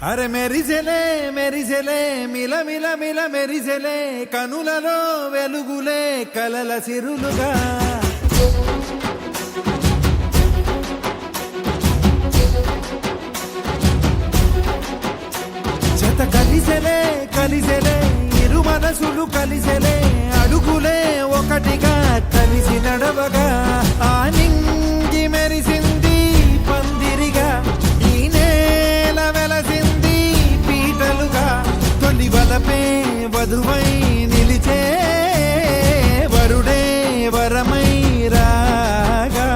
అరే మెరిసెలే మెరిసెలే మిల మిల మిల మెరిసెలే కనులలో వెలుగులే కలల సిరులుగా జత కలిసెలే కలిసెలే ఇరు మనసులు కలిసెలే అడుగులే ఒకటిగా కలిసి నడవగా ఆ నింగి మెరిసింది పందిరిగా ఈ నేల వెలసింది పీటలుగా తొలి వలపే వధువై నిలిచే వరుడే వరమై రాగా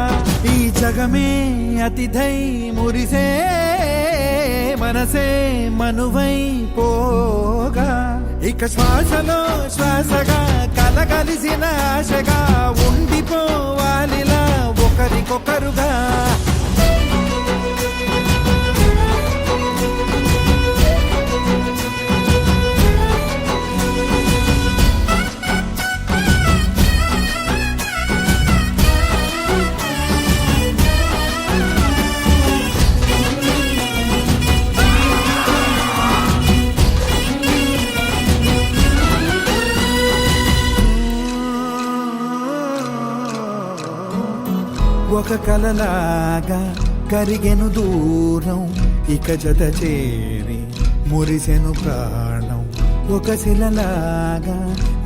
ఈ జగమే అతిథై మురిసే మనసే మనువై పోగా ఇక శ్వాసలో శ్వాసగా కలగలిసిన ఆశగా ఉండిపోవాలిలా ఒకరికొకరుగా ఒక కలలాగా కరిగెను దూరం ఇక జత చేరి మురిసెను ప్రాణం ఒక శిలలాగా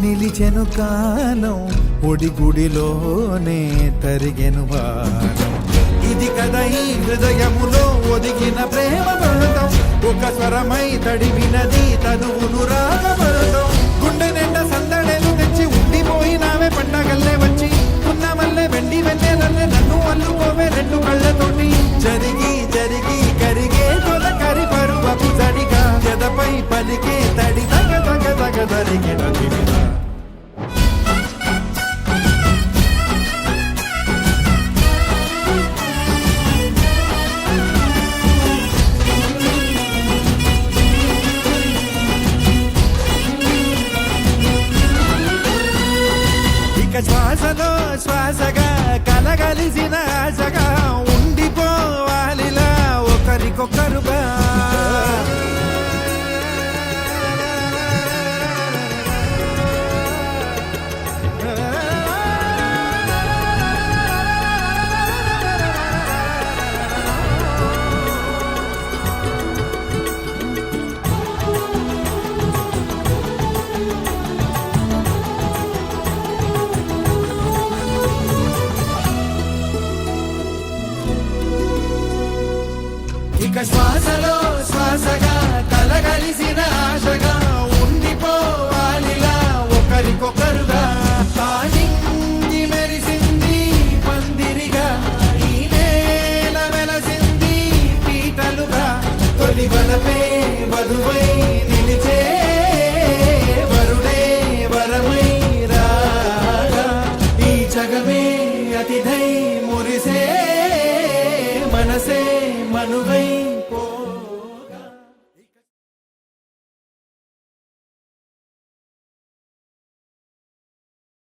నిలిచెను కాలం ఒడిగుడిలోనే తరిగెను వారం ఇది కదా ఈ హృదయములో ఒదిగిన ప్రేమ భరతం ఒక స్వరమై తడివినది తనువును రాగభరతం గుండె నిండా సందడేలు తెచ్చి ఉండిపోయినావే పండగల్లే వచ్చి ఉన్నమల్లే వెండి వెన్నెలల్లే నన్ను అల్లుకోవే రెండు కళ్ళతోటి జరిగి జరిగి కరిగే తొలకరి పరువపు జడిగా ఎదపై పలికే తడి తగ తగ తగ జరిగిన దివిగా శ్వాసలో శ్వాసగా కలగలిసిన ఆశగా ఉండిపోవాలిలా ఒకరికొకరుగా ఇక శ్వాసలో శ్వాసగా కలగలిసిన ఆశగా ఉండిపోవాలిలా ఒకరికొకరుగా నింగి మెరిసింది పందిరిగా ఈ నేల వెలసింది పీటలుగా తొలి వలపే వధువై నిలిచే వరుడే వరమై మురిసే మనసే మనువై